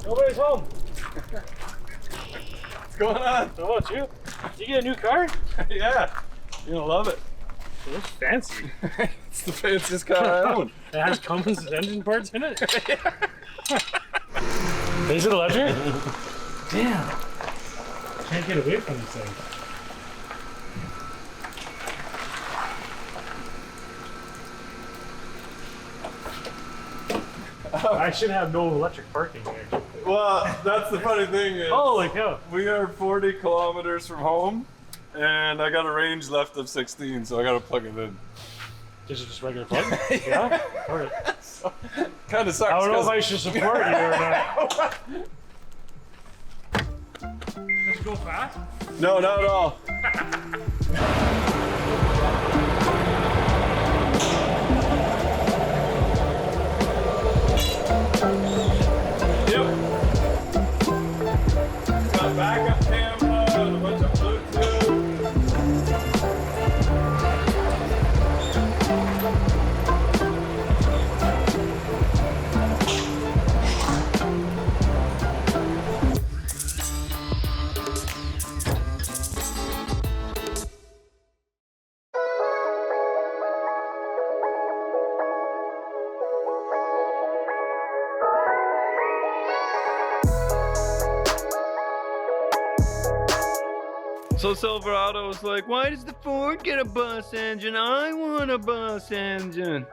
Nobody's home. What's going on? How about you? Did you get a new car? Yeah, you're gonna love it. It looks fancy. It's the fanciest car I own. It has Cummins engine parts in it? Is it electric? Damn. Can't get away from this thing. I should have no electric parking here. Well, that's the funny thing is, Holy cow. we are 40 kilometers from home, and I got a range left of 16, so I gotta plug it in. Just regular plug? Yeah? Alright. So, kind of sucks. I don't know if I should support you or not. Does it go fast? No, not at all. Backup camera and a bunch of Bluetooth. So Silverado was like, why does the Ford get a bus engine? I want a bus engine.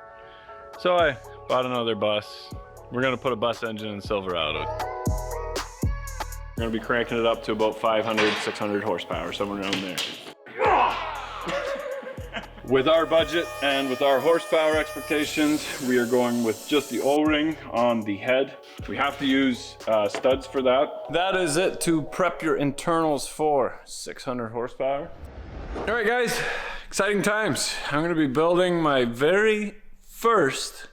So I bought another bus. We're gonna put a bus engine in Silverado. We're gonna be cranking it up to about 500, 600 horsepower, somewhere around there. With our budget and with our horsepower expectations, we are going with just the O-ring on the head. We have to use studs for that. That is it to prep your internals for 600 horsepower. All right, guys, exciting times. I'm gonna be building my very first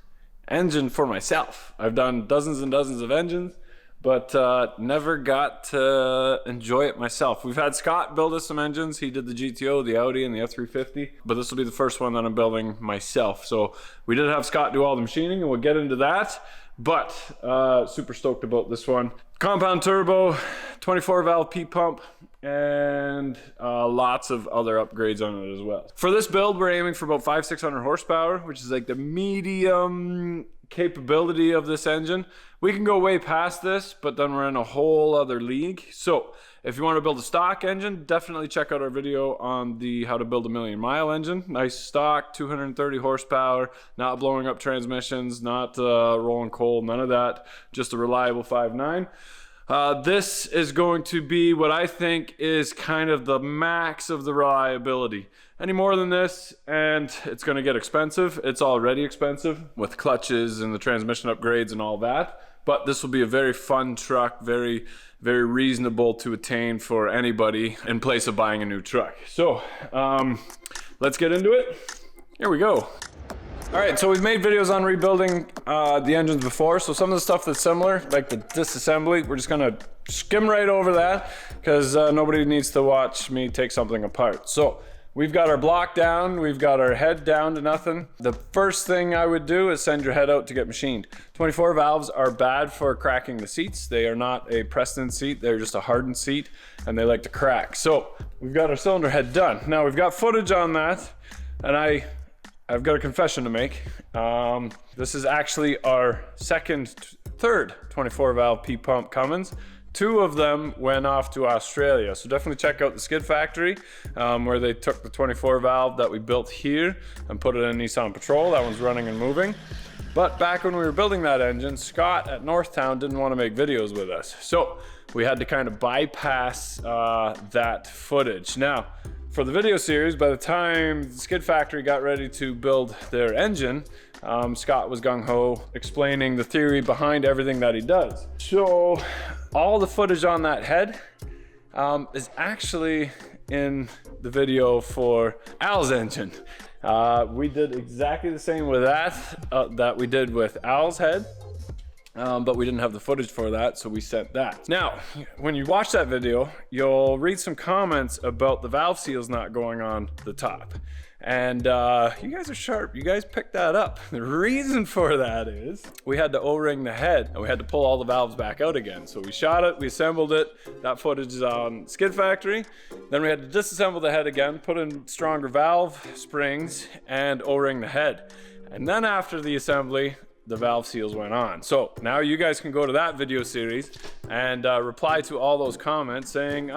engine for myself. I've done dozens and dozens of engines, but never got to enjoy it myself. We've had Scott build us some engines. He did the GTO, the Audi, and the F350, but this will be the first one that I'm building myself. So we did have Scott do all the machining, and we'll get into that, but super stoked about this one. Compound turbo, 24 valve P-pump, and lots of other upgrades on it as well. For this build, we're aiming for about 500-600 horsepower, which is like the medium capability of this engine. We can go way past this, but then we're in a whole other league. So if you want to build a stock engine, definitely check out our video on the how to build a 1,000,000-mile engine. Nice stock, 230 horsepower, not blowing up transmissions, not rolling coal, none of that. Just a reliable 5.9. This is going to be what I think is kind of the max of the reliability. Any more than this, and it's gonna get expensive. It's already expensive with clutches and the transmission upgrades and all that. But this will be a very fun truck, very, very reasonable to attain for anybody in place of buying a new truck. So, let's get into it. Here we go. All right, so we've made videos on rebuilding the engines before, so some of the stuff that's similar, like the disassembly, we're just gonna skim right over that because nobody needs to watch me take something apart. So we've got our block down, we've got our head down to nothing. The first thing I would do is send your head out to get machined. 24 valves are bad for cracking the seats. They are not a Preston seat, they're just a hardened seat, and they like to crack. So we've got our cylinder head done. Now we've got footage on that, and I've got a confession to make. This is actually our third 24 valve P-pump Cummins. 2 of them went off to Australia. So definitely check out the Skid Factory where they took the 24 valve that we built here and put it in Nissan Patrol. That one's running and moving. But back when we were building that engine, Scott at Northtown didn't want to make videos with us. So we had to kind of bypass that footage. Now, for the video series, by the time the Skid Factory got ready to build their engine, Scott was gung-ho explaining the theory behind everything that he does. So all the footage on that head is actually in the video for Al's engine. We did exactly the same with that we did with Al's head. But we didn't have the footage for that, so we sent that. Now, when you watch that video, you'll read some comments about the valve seals not going on the top. And you guys are sharp. You guys picked that up. The reason for that is we had to O-ring the head and we had to pull all the valves back out again. So we shot it, we assembled it. That footage is on Skid Factory. Then we had to disassemble the head again, put in stronger valve springs and O-ring the head. And then after the assembly, the valve seals went on. So now you guys can go to that video series and reply to all those comments saying,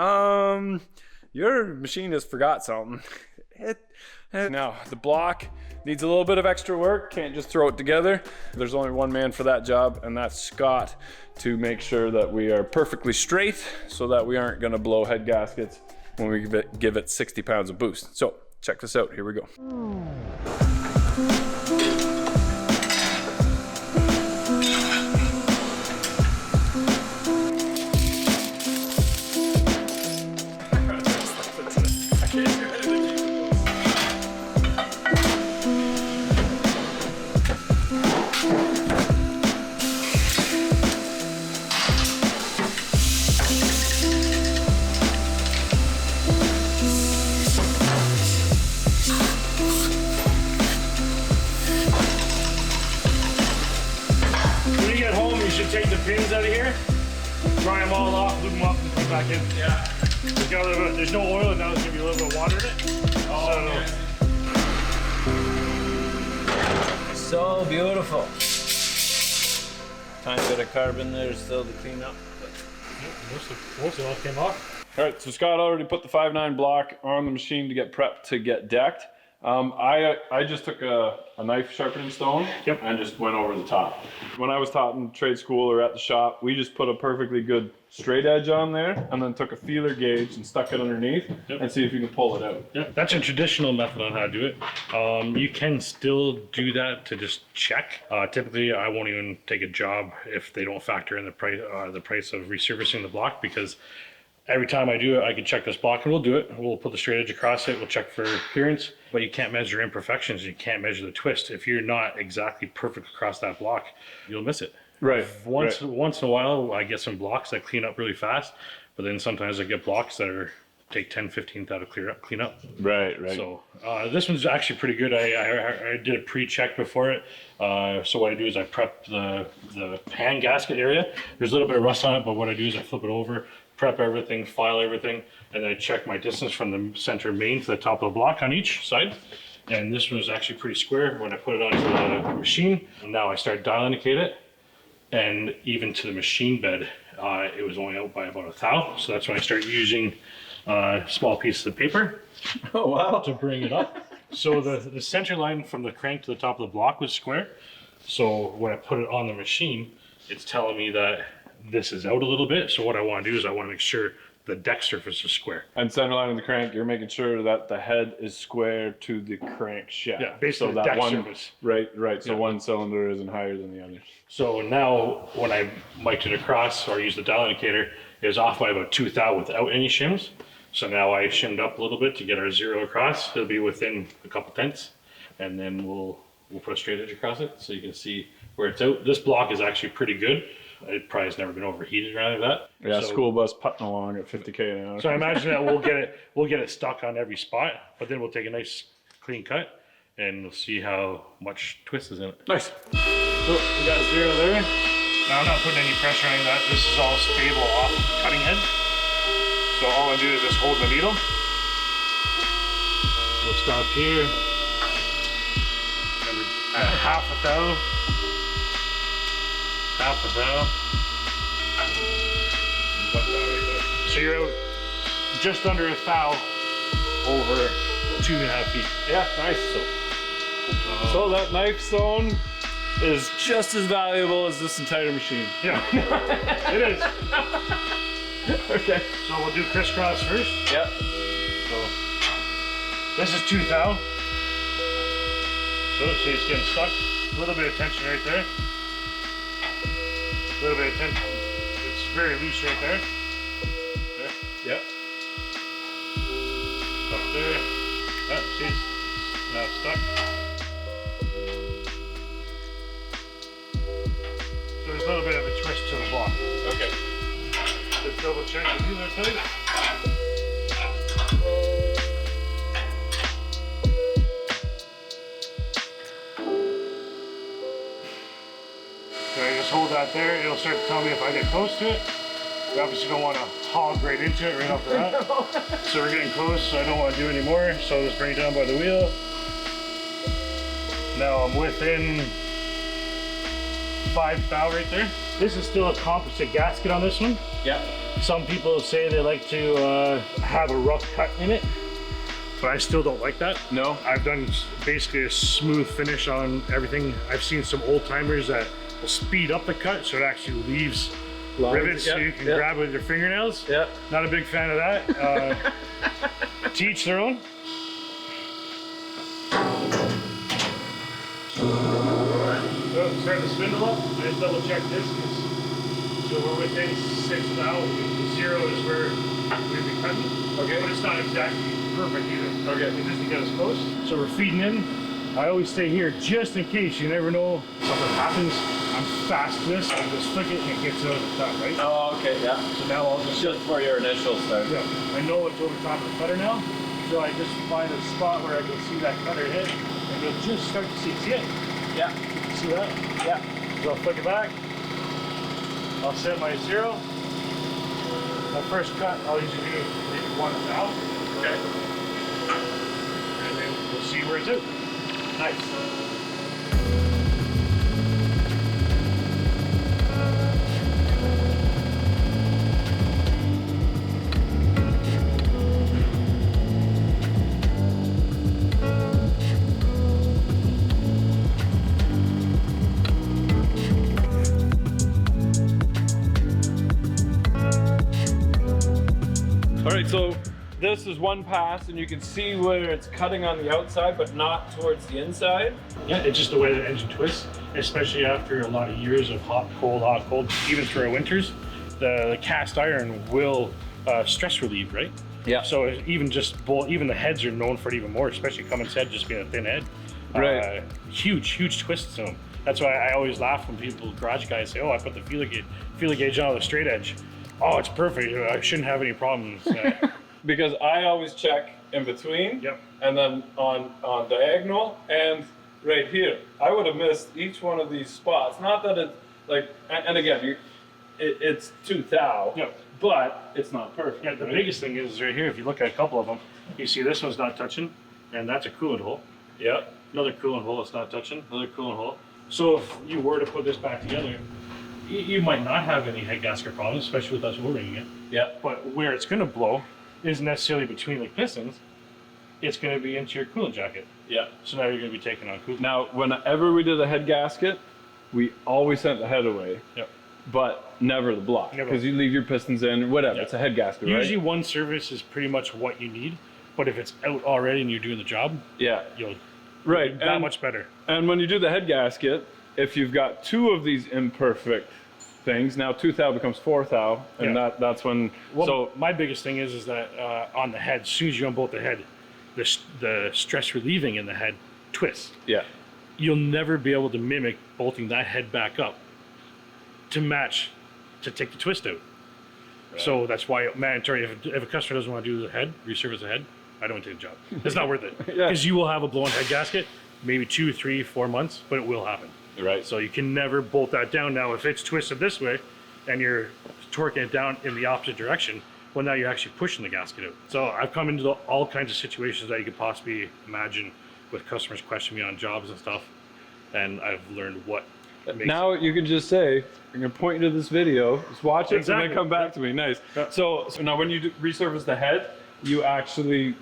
your machine has forgot something. Now, the block needs a little bit of extra work. Can't just throw it together. There's only one man for that job, and that's Scott, to make sure that we are perfectly straight so that we aren't gonna blow head gaskets when we give it 60 pounds of boost. So check this out, here we go. Take the pins out of here, dry them all off, lube them up, and put them back in. Yeah. There's no oil, and now there's gonna be a little bit of water in it. Oh, So beautiful. Tiny bit of carbon there still to clean up. Most of it all came off. All right, so Scott already put the 5.9 block on the machine to get prepped to get decked. I just took a knife sharpening stone and just went over the top. When I was taught in trade school or at the shop, we just put a perfectly good straight edge on there and then took a feeler gauge and stuck it underneath and see if you can pull it out. Yeah, that's a traditional method on how to do it. You can still do that to just check. Typically, I won't even take a job if they don't factor in the price of resurfacing the block, because every time I do it, I can check this block and we'll do it. We'll put the straight edge across it. We'll check for clearance, but you can't measure imperfections. You can't measure the twist. If you're not exactly perfect across that block, you'll miss it. Right. Once in a while, I get some blocks that clean up really fast, but then sometimes I get blocks that take 10-15th out of clean up. Right. So this one's actually pretty good. I did a pre-check before it. So what I do is I prep the pan gasket area. There's a little bit of rust on it, but what I do is I flip it over, prep everything, file everything, and then I check my distance from the center main to the top of the block on each side. And this one was actually pretty square when I put it onto the machine. Now I start dialing it, and even to the machine bed, it was only out by about 1 thou. So that's when I start using small pieces of paper to bring it up. So the center line from the crank to the top of the block was square. So when I put it on the machine, it's telling me that this is out a little bit. So what I want to do is I want to make sure the deck surface is square. And center line of the crank, you're making sure that the head is square to the crankshaft. Yeah, basically so the deck one surface. Right. So one cylinder isn't higher than the other. So now when I mic'd it across or use the dial indicator, it was off by about 2 thou without any shims. So now I shimmed up a little bit to get our 0 across. It'll be within a couple tenths, and then we'll put a straight edge across it so you can see where it's out. This block is actually pretty good. It probably has never been overheated or anything like that. Yeah, so, school bus putting along at 50K an hour. So I imagine that we'll get it stuck on every spot, but then we'll take a nice clean cut and we'll see how much twist is in it. Nice. So we got 0 there. Now I'm not putting any pressure on that. This is all stable off the cutting head. So all I do is just hold the needle. We'll stop here. At 1/2 thou. 1/2 thou. 1 thou right there. So you're out just under 1 thou over 2.5 feet. Yeah, nice. So that knife stone is just as valuable as this entire machine. Yeah, it is. Okay. So we'll do crisscross first. Yep. So this is 2 thou. So see it's getting stuck. A little bit of tension right there. A little bit of tension. It's very loose right there. There. Yep. Stuck there. Yeah, see it's now it's stuck. So there's a little bit of a twist to the block. Okay. Just double check the needle tight. just hold that there. It'll start to tell me if I get close to it. We obviously don't want to hog right into it right off the bat. So we're getting close, so I don't want to do any more. So I'll just bring it down by the wheel. Now I'm within 5 thou right there. This is still a composite gasket on this one. Yeah. Some people say they like to have a rough cut in it, but I still don't like that. No? I've done basically a smooth finish on everything. I've seen some old timers that will speed up the cut so it actually leaves rivets so you can grab with your fingernails. Yeah. Not a big fan of that. To each their own. Oh, starting to spindle up. I just double check this. So we're within 6 thou. 0 is where we've been cutting. Okay. But it's not exactly perfect either. Okay. It just to get us close. So we're feeding in. I always stay here just in case. You never know something happens. I'm fast to this. I just flick it and it gets out of the cut, right? Oh, okay, yeah. So now I'll just for your initial start. yeah, I know it's over top of the cutter now. So I just find a spot where I can see that cutter hit and you'll just start to see it. Yeah. See that? Yeah. So I'll flick it back. I'll set my 0. My first cut, I'll usually do maybe 1 thou. Okay. And then we'll see where it's at. Nice. All right, so this is one pass and you can see where it's cutting on the outside, but not towards the inside. Yeah, it's just the way the engine twists, especially after a lot of years of hot, cold. Even through our winters, the cast iron will stress relieve, right? Yeah. So even even the heads are known for it even more, especially Cummins head, just being a thin head. Right. Huge twists to them. That's why I always laugh when people, garage guys, say, "Oh, I put the feeler gauge on the straight edge. Oh, it's perfect. I shouldn't have any problems." Because I always check in between, Yep. and then on diagonal and right here. I would have missed each one of these spots. Not that it's like, and again, it's 2 thou, Yep. but it's not perfect. Yeah, the right? biggest thing is right here. If you look at a couple of them, you see this one's not touching, and that's a coolant hole. Yeah. Another coolant hole that's not touching. Another coolant hole. So if you were to put this back together, you might not have any head gasket problems, especially with us O-ringing it. Yeah. But where it's going to blow isn't necessarily between the pistons. It's going to be into your coolant jacket. Yeah. So now you're going to be taking on coolant. Now, whenever we did a head gasket, we always sent the head away. Yep. But never the block, Never. because you leave your pistons in, whatever. Yeah. It's a head gasket, right? Usually one service is pretty much what you need, but if it's out already and you're doing the job, Yeah. you'll Right. that much better. And when you do the head gasket, if you've got 2 of these imperfect things, now 2 thou becomes 4 thou, and Yeah. that's when. Well, so my biggest thing is that on the head, as soon as you unbolt the head, the stress relieving in the head twists. yeah, You'll never be able to mimic bolting that head back up to match, to take the twist out. So that's why mandatory, if a customer doesn't want to do the head, resurface the head, I don't take the job. It's not worth it. Yeah. Because you will have a blown head gasket, maybe 2, 3, 4 months, but it will happen. right. So you can never bolt that down. Now, if it's twisted this way and you're torquing it down in the opposite direction, well, now you're actually pushing the gasket out. So I've come into all kinds of situations that you could possibly imagine with customers questioning me on jobs and stuff. And I've learned what makes Now you can just say, I'm gonna point you to this video, just watch it, and Exactly. then come back to me. Nice. Yeah. So now when you resurface the head, you actually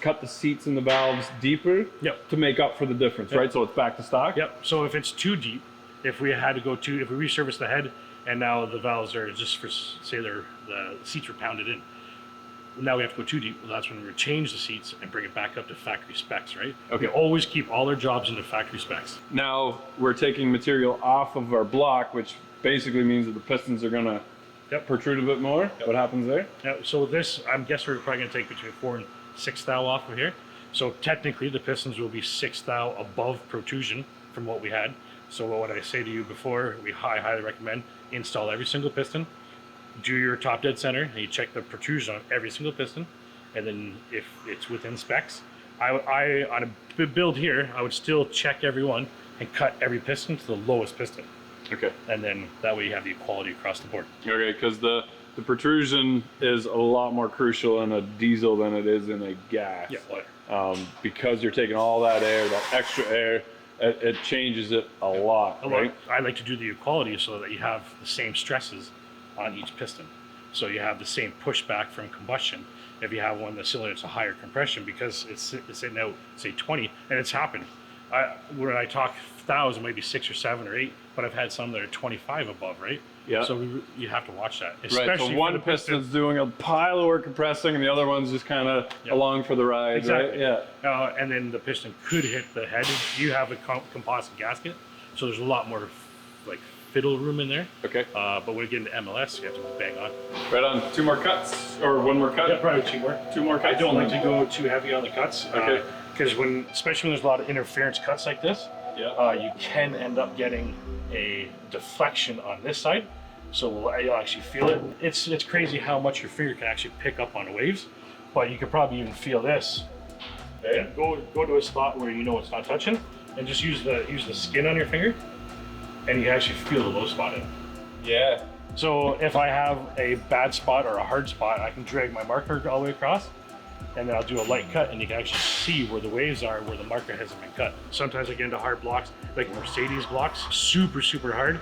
cut the seats and the valves deeper. Yep. To make up for the difference, right? So it's back to stock. Yep. So if it's too deep, if we had to go to, if we resurface the head and now the valves are just for, say, the seats were pounded in, now we have to go too deep. Well, that's when we change the seats and bring it back up to factory specs, right? Okay. We always keep all our jobs into factory specs. Now we're taking material off of our block, which basically means that the pistons are gonna Yep. protrude a bit more. What happens there? Now, so this, I'm guessing we're probably going to take between 4 and 6 thou off of here. So technically the pistons will be 6 thou above protrusion from what we had. So what I say to you before, I highly recommend install every single piston, do your top dead center, and you check the protrusion on every single piston. And then if it's within specs, I on a build here, I would still check every one and cut every piston to the lowest piston. Okay. And then that way you have the equality across the board. Okay, because the protrusion is a lot more crucial in a diesel than it is in a gas. Yeah. Because you're taking all that air, that extra air, it changes it a lot, right? I like to do the equality so that you have the same stresses on each piston. So you have the same pushback from combustion. If you have one that's cylinder, it's a higher compression because it's sitting out, say 20, and it's happened. When I talk 1,000, maybe 6 or 7 or 8, but I've had some that are 25 above, right? Yeah. So you have to watch that. Right, so one piston's doing a pile of work compressing and the other one's just kind of along for the ride, exactly. right? Yeah. And then the piston could hit the head. You have a composite gasket, so there's a lot more like fiddle room in there. Okay. But when you get into MLS, you have to bang on. Right on. 2 more cuts, or 1 more cut? Yeah, probably 2 more. 2 more cuts. I don't like to go too heavy on the cuts. Okay. Because especially when there's a lot of interference cuts like this, you can end up getting a deflection on this side. So you'll actually feel it. It's crazy how much your finger can actually pick up on the waves, but you could probably even feel this. Okay. Go to a spot where you know it's not touching, and just use the skin on your finger, and you can actually feel the low spot in it. Yeah. So if I have a bad spot or a hard spot, I can drag my marker all the way across, and then I'll do a light cut, and you can actually see where the waves are, where the marker hasn't been cut. Sometimes I get into hard blocks, like Mercedes blocks, super, super hard,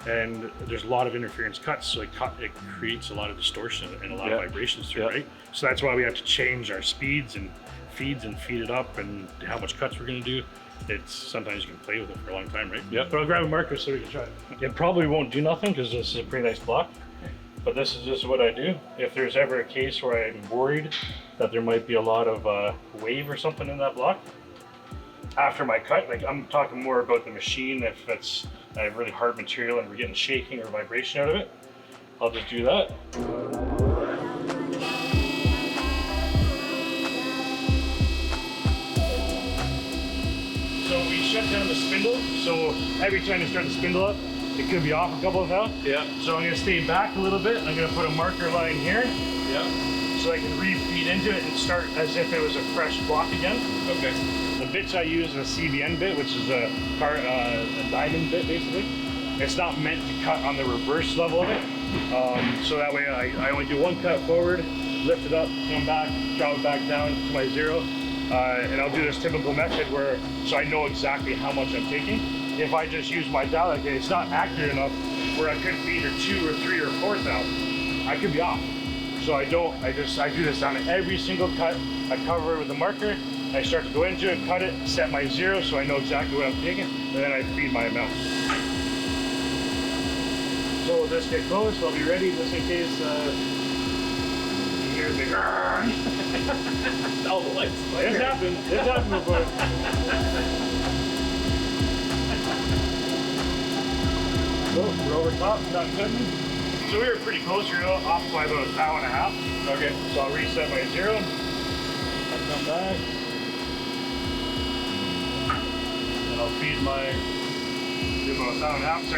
and there's a lot of interference cuts, so it creates a lot of distortion and a lot of vibrations through, right? So that's why we have to change our speeds and feed it up, and how much cuts we're gonna do. It's sometimes you can play with it for a long time, right? Yeah. But I'll grab a marker so we can try it. It probably won't do nothing because this is a pretty nice block, but this is just what I do. If there's ever a case where I'm worried that there might be a lot of wave or something in that block, after my cut, like I'm talking more about the machine, if it's a really hard material and we're getting shaking or vibration out of it, I'll just do that. So we shut down the spindle, so every time you start the spindle up, it could be off a couple of valves. Yeah. So I'm gonna stay back a little bit. I'm gonna put a marker line here. Yeah. So I can re-feed into it and start as if it was a fresh block again. Okay. The bits I use is a CBN bit, which is a diamond bit basically. It's not meant to cut on the reverse level of it. So that way I only do 1 cut forward, lift it up, come back, drop it back down to my 0. And I'll do this typical method so I know exactly how much I'm taking. If I just use my dial, okay, it's not accurate enough where I could be either 2 or 3 or 4 thousand. I could be off. So I do this on every single cut. I cover it with a marker. I start to go into it, cut it, set my 0 so I know exactly what I'm taking, and then I feed my amount. So we'll just get close. I'll be ready just in case you hear the all the lights. It's happened. It's happened before. So we're over top, not cutting. So we were pretty close. We were off by about 1.5 hours. Okay. So I'll reset my 0. I'll come back. And I'll feed my about 1.5 hours. So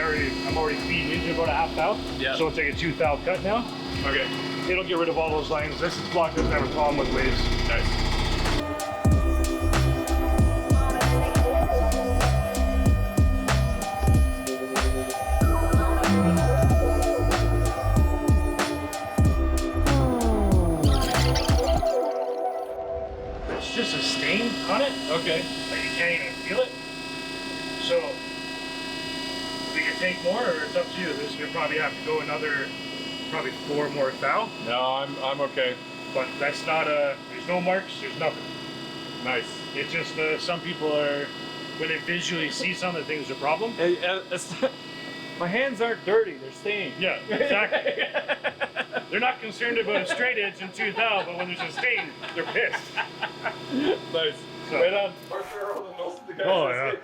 I'm already feeding into about 1/2 thou. Yeah. So we'll take a 2 thou cut now. Okay. It'll get rid of all those lines. This block doesn't have a problem with waves. Nice. It's just a stain on it. Okay. But you can't even feel it. So we can take more, or it's up to you. This will probably have to go another. Probably 4 more thou. No, I'm okay. But that's not there's no marks, there's nothing. Nice. It's just some people are, when they visually see something, they think it's a problem. My hands aren't dirty, they're stained. Yeah, exactly. They're not concerned about a straight edge in 2 thou, but when there's a stain, they're pissed. Nice. So, right on. Oh, yeah.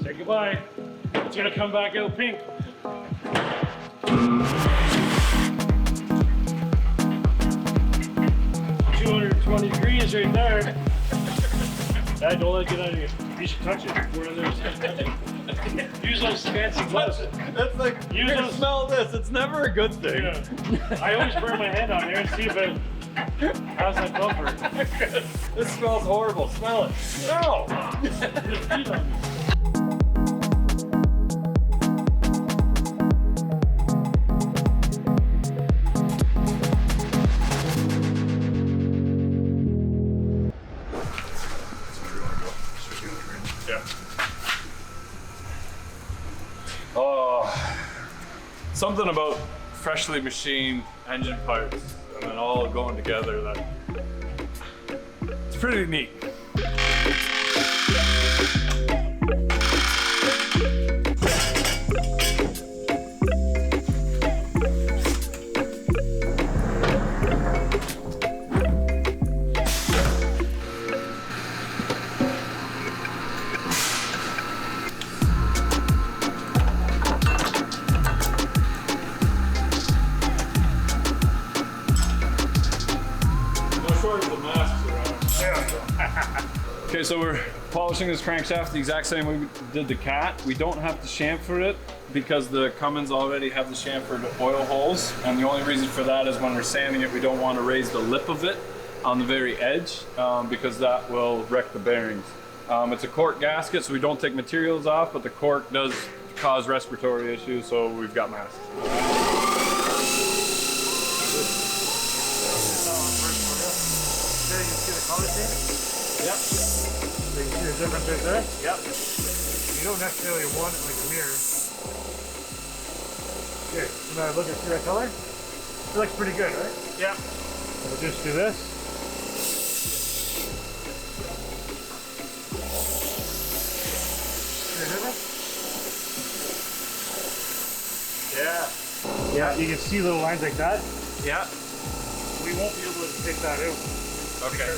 Say goodbye. It's gonna come back out pink. 220 degrees right there. I don't let it get out of you. You should touch it before others. Use those fancy gloves. That's like, you can smell this. It's never a good thing. Yeah. I always burn my hand on there and see if it has that comfort. This smells horrible. Smell it. No! Just feed on me. Oh, something about freshly machined engine parts and then all going together. That it's pretty neat. Okay, so we're polishing this crankshaft the exact same way we did the Cat. We don't have to chamfer it because the Cummins already have the chamfered oil holes, and the only reason for that is when we're sanding it, we don't want to raise the lip of it on the very edge because that will wreck the bearings. It's a cork gasket, so we don't take materials off, but the cork does cause respiratory issues, so we've got masks. Yep. So you can see the difference right there? Yep. You don't necessarily want it like a mirror. Okay, so now look at that color. It looks pretty good, right? Yeah. So we'll just do this. See the difference? Yeah. Yeah, you can see little lines like that. Yeah. We won't be able to take that out. Okay.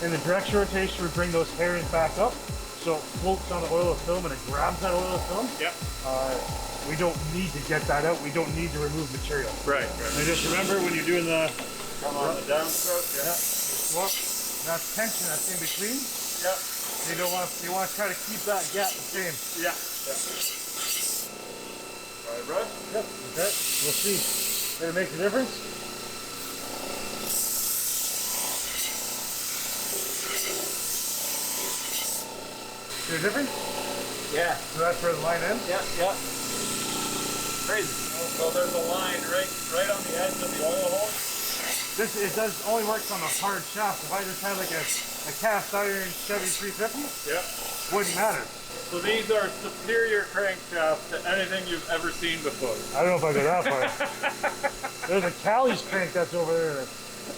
In the direction rotation, we bring those hairs back up, so it floats on the oil film and it grabs that oil film. Yep. We don't need to get that out. We don't need to remove material. Right. And just remember when you're doing the Come on the downstroke. yeah, swap, that tension that's in between. Yep. You want to try to keep that gap the same. Yeah. All right, bro. Yep. Okay. We'll see. Did it make a difference? See the difference? Yeah. So that's where the line ends? Yeah, yeah. Crazy. So there's a line right on the edge of the oil hole. It does only works on a hard shaft. If I just had like a cast iron Chevy 350, Yep. wouldn't matter. So these are superior crankshafts to anything you've ever seen before. I don't know if I go that far. There's a Callie's crank that's over there.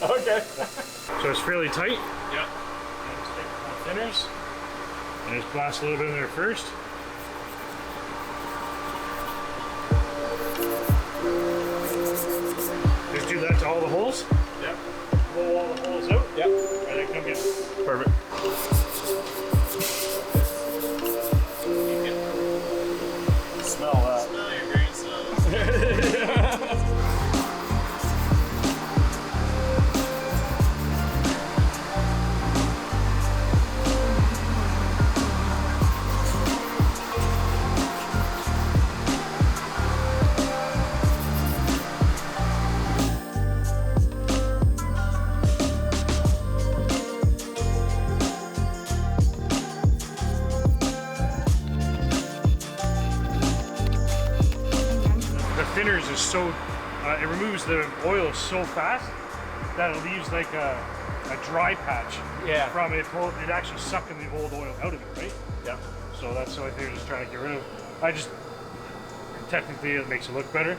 Okay. So it's fairly tight. Yep. Just take the thinners and just blast a little bit in there first. Just do that to all the holes. Yep. Blow all the holes out. Yep. And then come get it. Perfect. Smell that. Smell your green smells. Thinners is so, it removes the oil so fast that it leaves like a dry patch Yeah. from it. It actually sucking the old oil out of it, right? Yep. So that's the only thing I'm just trying to get rid of. Technically it makes it look better.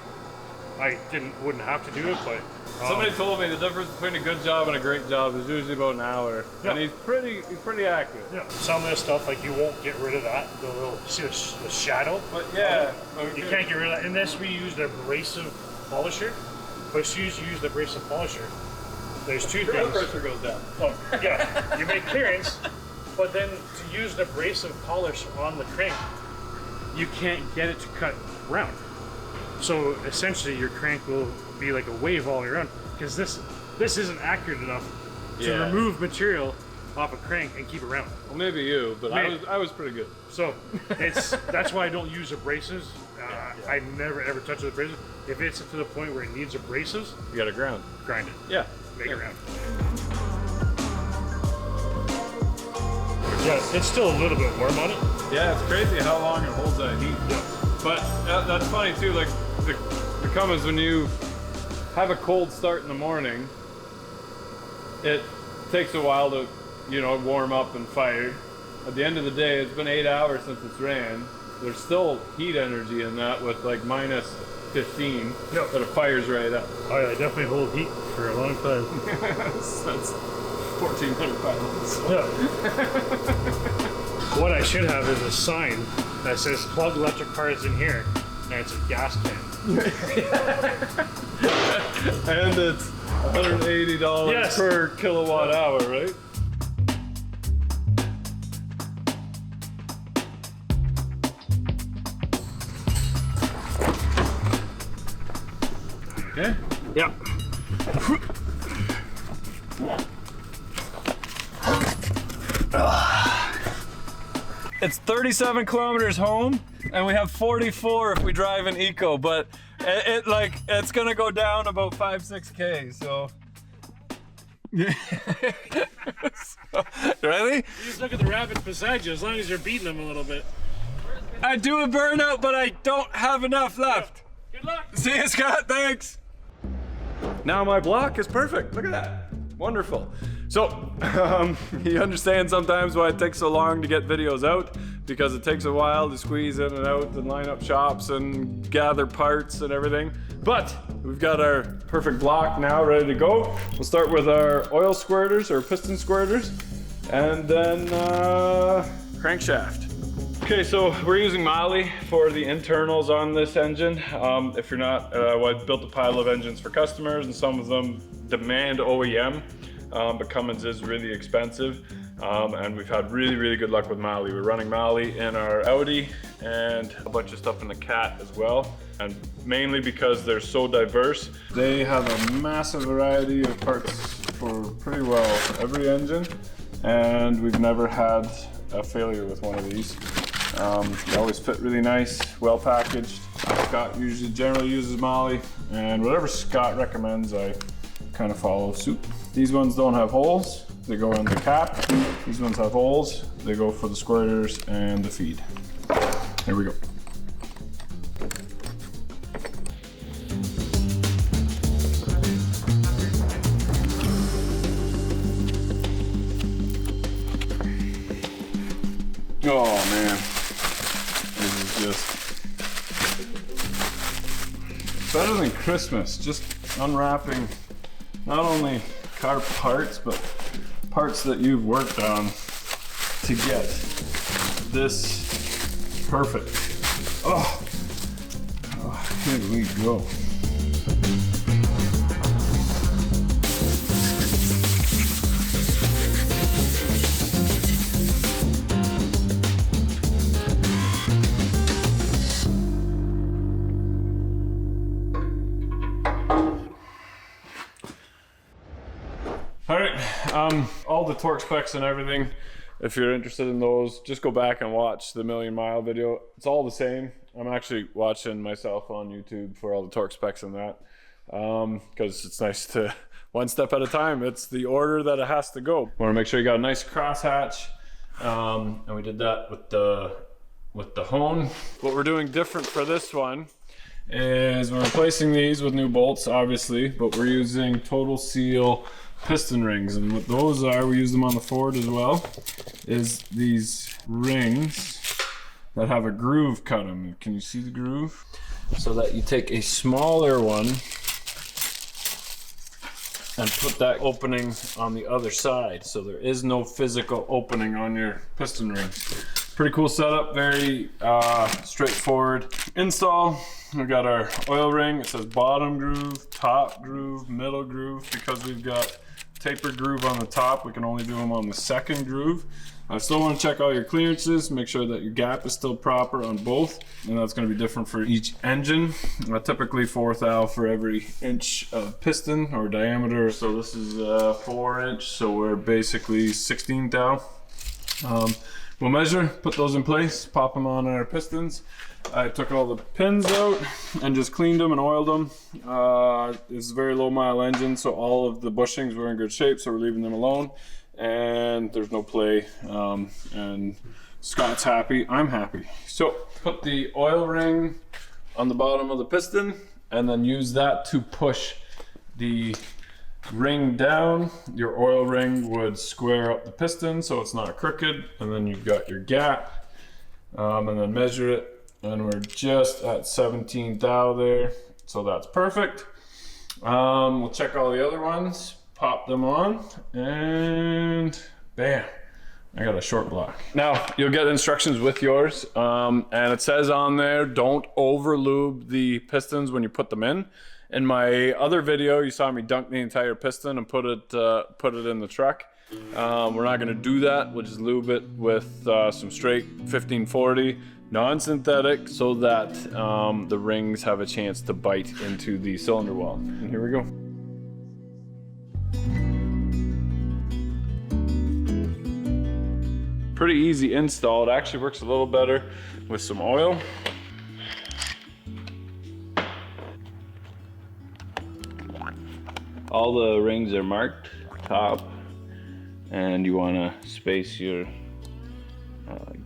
I wouldn't have to do it, but Somebody told me the difference between a good job and a great job is usually about an hour, and he's pretty accurate. yeah, some of this stuff like you won't get rid of that. The little see the shadow. But yeah, You can't get rid of that. In this, we used an abrasive polisher. But as soon as you use the abrasive polisher, there's two oil things. pressure goes down. Oh, yeah, you make clearance, but then to use an abrasive polish on the crank, you can't get it to cut round. So essentially, your crank will be like a wave all the way around because this isn't accurate enough to remove material off a crank and keep it round. Well, maybe you, but Maybe. I was pretty good. So that's why I don't use abrasives. I never ever touch the abrasive. If it's to the point where it needs abrasives, You got a ground. grind it. Yeah. Make it round. Yeah, it's still a little bit warm on it. Yeah, it's crazy how long it holds that heat. Yeah. But that's funny too. Like the Cummins, when you have a cold start in the morning, it takes a while to warm up and fire. At the end of the day, it's been 8 hours since it's ran. there's still heat energy in that with like minus 15, No. but it fires right up. Oh yeah, I definitely hold heat for a long time. That's 1,400 pounds. Yeah. What I should have is a sign that says plug electric cars in here, and it's a gas can. And it's $180 Yes. per kilowatt hour, right? Okay. Yep. It's 37 kilometers home, and we have 44 if we drive an eco, but it's gonna go down about 5-6K, so. Ready? You just look at the rabbits beside you, as long as you're beating them a little bit. I do a burnout, but I don't have enough left. Good luck. See you, Scott, thanks. Now my block is perfect, look at that. Wonderful. So, you understand sometimes why it takes so long to get videos out, because it takes a while to squeeze in and out and line up shops and gather parts and everything. But we've got our perfect block now ready to go. We'll start with our oil squirters or piston squirters, and then crankshaft. Okay, so we're using Molly for the internals on this engine. If you're not, well, I built a pile of engines for customers, and some of them demand OEM. But Cummins is really expensive, and we've had really good luck with Molly. We're running Molly in our Audi and a bunch of stuff in the Cat as well, and mainly because they're so diverse. They have a massive variety of parts for pretty well every engine, and we've never had a failure with one of these. They always fit really nice, well packaged. Scott generally uses Molly, and whatever Scott recommends, I kind of follow suit. These ones don't have holes, they go in the cap. These ones have holes, they go for the squirters and the feed. Here we go. Oh man, this is just better than Christmas, just unwrapping not only car parts, but parts that you've worked on to get this perfect. Oh, here we go. All right, all the torque specs and everything, if you're interested in those, just go back and watch the Million Mile video. It's all the same. I'm actually watching myself on YouTube for all the torque specs and that, because it's nice to one step at a time. It's the order that it has to go. Want to make sure you got a nice crosshatch, and we did that with the hone. What we're doing different for this one is we're replacing these with new bolts, obviously, but we're using Total Seal piston rings, and what those are, we use them on the Ford as well, is these rings that have a groove cut them. Can you see the groove? So that you take a smaller one and put that opening on the other side, so there is no physical opening on your piston rings. Pretty cool setup, very straightforward install. We've got our oil ring. It says bottom groove, top groove, middle groove. Because we've got tapered groove on the top, we can only do them on the second groove. I still want to check all your clearances, make sure that your gap is still proper on both, and that's going to be different for each engine. Typically 4 thou for every inch of piston or diameter. So this is 4 inch, so we're basically 16 thou. We'll measure, put those in place, pop them on our pistons. I took all the pins out and just cleaned them and oiled them. It's a very low mile engine, so all of the bushings were in good shape, so we're leaving them alone. And there's no play, and Scott's happy, I'm happy. So put the oil ring on the bottom of the piston, and then use that to push the ring down. Your oil ring would square up the piston so it's not crooked, and then you've got your gap. and then measure it, and we're just at 17 thou there, so that's perfect. We'll check all the other ones, pop them on, and bam, I got a short block. Now, you'll get instructions with yours, and it says on there, don't over lube the pistons when you put them in. In my other video, you saw me dunk the entire piston and put it in the truck. We're not gonna do that. We'll just lube it with some straight 1540 non-synthetic, so that the rings have a chance to bite into the cylinder wall. And here we go. Pretty easy install. It actually works a little better with some oil. All the rings are marked top, and you want to space your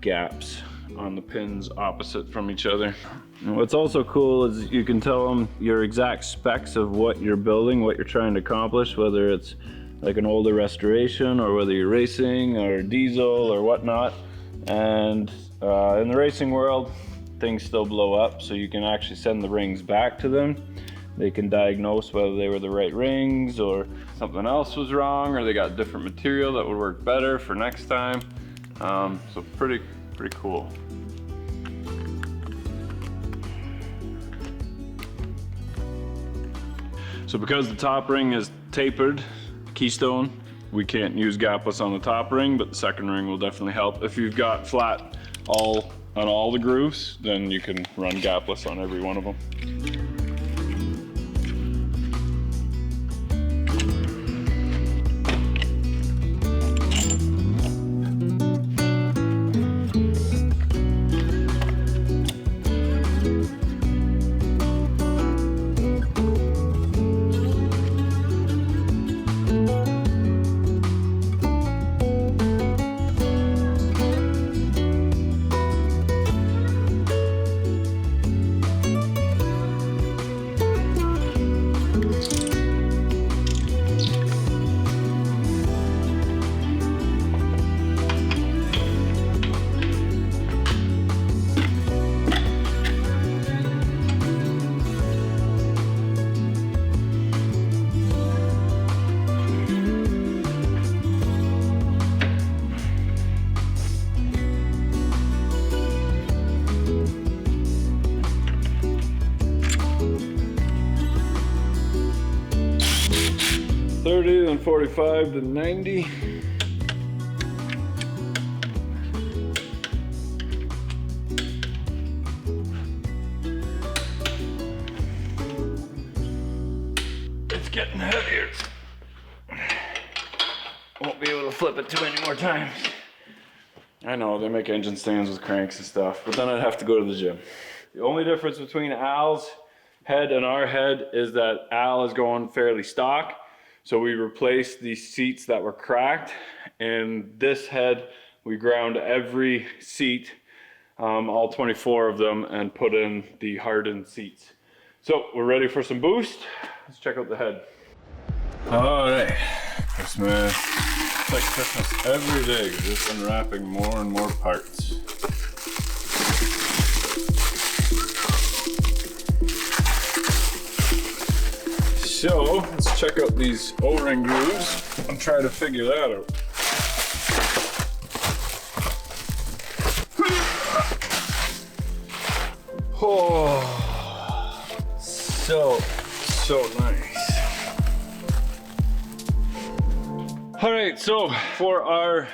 gaps on the pins opposite from each other. And what's also cool is you can tell them your exact specs of what you're building, what you're trying to accomplish, whether it's like an older restoration or whether you're racing or diesel or whatnot. And in the racing world, things still blow up, so you can actually send the rings back to them. They can diagnose whether they were the right rings or something else was wrong, or they got different material that would work better for next time. So pretty cool. So because the top ring is tapered, keystone, we can't use gapless on the top ring, but the second ring will definitely help. If you've got flat on all the grooves, then you can run gapless on every one of them. Then 45 to 90. It's getting heavier. Won't be able to flip it too many more times. I know, they make engine stands with cranks and stuff, but then I'd have to go to the gym. The only difference between Al's head and our head is that Al is going fairly stock. So we replaced the seats that were cracked, and this head, we ground every seat, all 24 of them, and put in the hardened seats. So we're ready for some boost. Let's check out the head. All right, Christmas. It's like Christmas every day, just unwrapping more and more parts. So let's check out these O-ring grooves and try to figure that out. Oh, so nice. All right, so for our,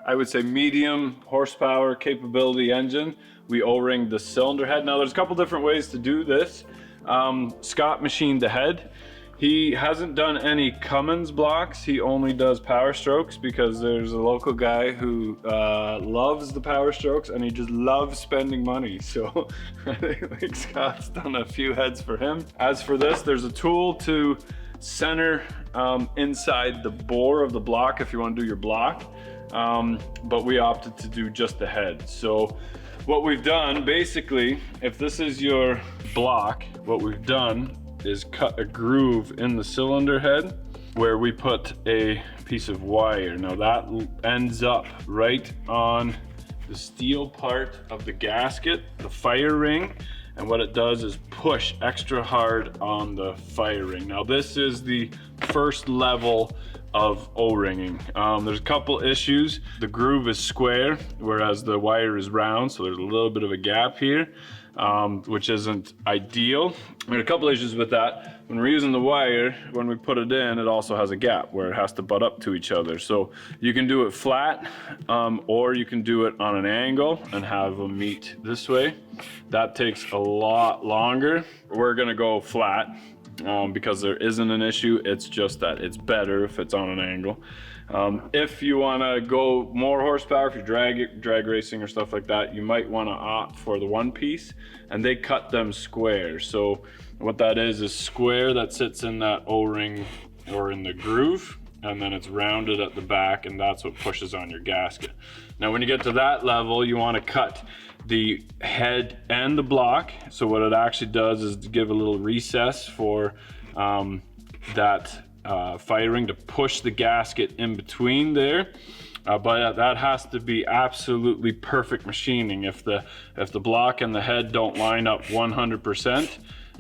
I would say, medium horsepower capability engine, we O-ringed the cylinder head. Now there's a couple different ways to do this. Scott machined the head. He hasn't done any Cummins blocks. He only does Power Strokes because there's a local guy who loves the Power Strokes and he just loves spending money. So I think Scott's done a few heads for him. As for this, there's a tool to center inside the bore of the block if you want to do your block. But we opted to do just the head. So what we've done, basically, if this is your block, what we've done is cut a groove in the cylinder head where we put a piece of wire. Now that ends up right on the steel part of the gasket, the fire ring, and what it does is push extra hard on the fire ring. Now this is the first level of O-ringing. There's a couple issues. The groove is square, whereas the wire is round, so there's a little bit of a gap here, which isn't ideal. There are a couple issues with that. When we're using the wire, when we put it in, it also has a gap where it has to butt up to each other. So you can do it flat, or you can do it on an angle and have them meet this way. That takes a lot longer. We're gonna go flat. Because there isn't an issue, it's just that it's better if it's on an angle. If you want to go more horsepower, if you're drag racing or stuff like that, you might want to opt for the one piece, and they cut them square. So what that is square that sits in that O-ring or in the groove, and then it's rounded at the back, and that's what pushes on your gasket. Now when you get to that level, you want to cut the head and the block. So what it actually does is to give a little recess for that fire ring to push the gasket in between there. But that has to be absolutely perfect machining. If the block and the head don't line up 100%,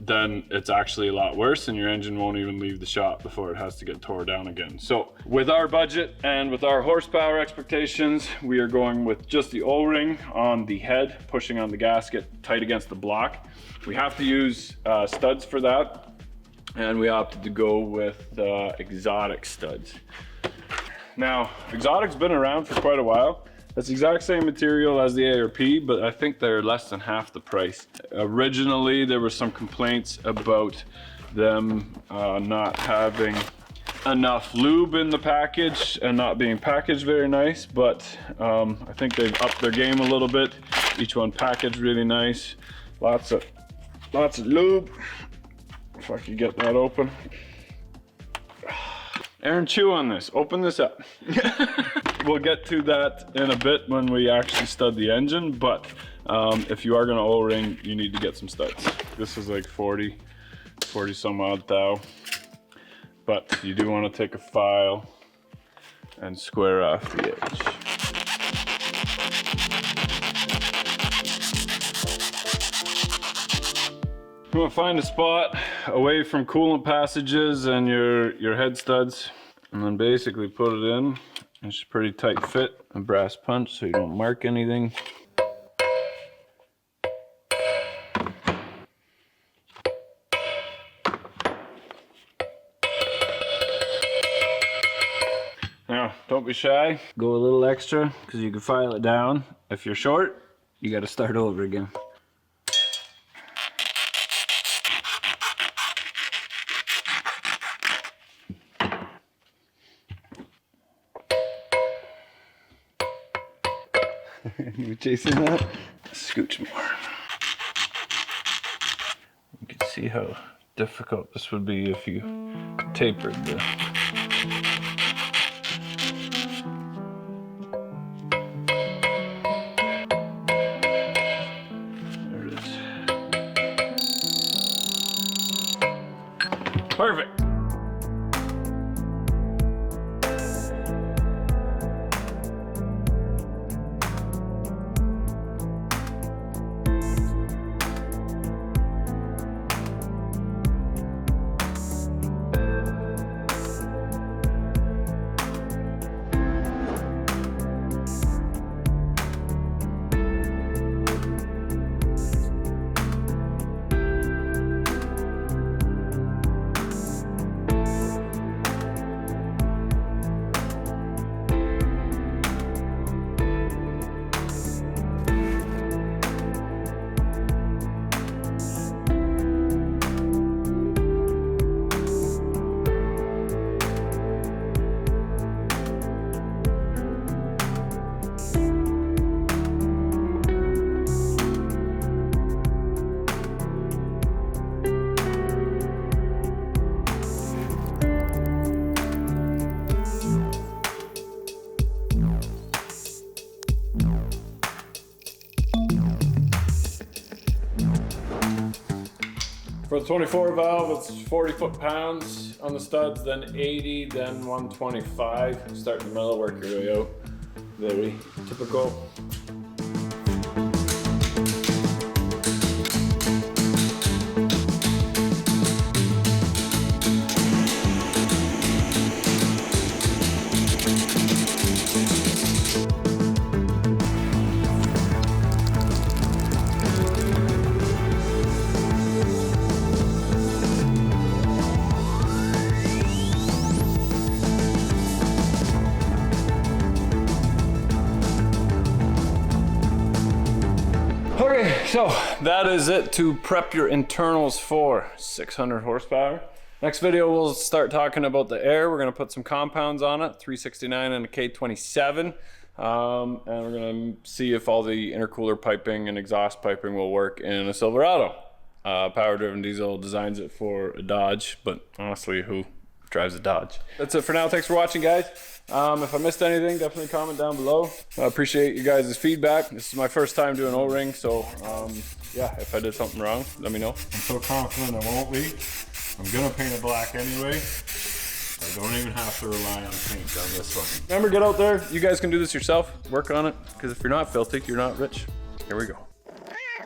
then it's actually a lot worse, and your engine won't even leave the shop before it has to get tore down again. So with our budget and with our horsepower expectations, we are going with just the O-ring on the head, pushing on the gasket tight against the block. We have to use studs for that, and we opted to go with exotic studs. Now, exotic's been around for quite a while. It's the exact same material as the ARP, but I think they're less than half the price. Originally, there were some complaints about them not having enough lube in the package and not being packaged very nice, but I think they've upped their game a little bit. Each one packaged really nice. Lots of lube. If I could get that open. Aaron, chew on this. Open this up. We'll get to that in a bit when we actually stud the engine, but if you are gonna O-ring, you need to get some studs. This is like 40 some odd thou. But you do want to take a file and square off the edge. You want to find a spot away from coolant passages and your head studs, and then basically put it in. It's a pretty tight fit, a brass punch so you don't mark anything. Now, don't be shy. Go a little extra because you can file it down. If you're short, you got to start over again. You chasing that? Scooch more. You can see how difficult this would be if you tapered the... There it is. Perfect. For the 24 valve, it's 40 foot-pounds on the studs, then 80, then 125. Start in the middle, work your way out. Very typical. So that is it to prep your internals for 600 horsepower. Next video, we'll start talking about the air. We're gonna put some compounds on it, 369 and a K27. And we're gonna see if all the intercooler piping and exhaust piping will work in a Silverado. Power-driven diesel designs it for a Dodge, but honestly, who drives a Dodge? That's it for now. Thanks for watching, guys. If I missed anything, definitely comment down below. I appreciate you guys' feedback. This is my first time doing O-ring, so yeah, if I did something wrong, let me know. I'm so confident I won't leak. I'm gonna paint it black anyway. I don't even have to rely on paint on this one. Remember, get out there. You guys can do this yourself. Work on it, because if you're not filthy, you're not rich. Here we go.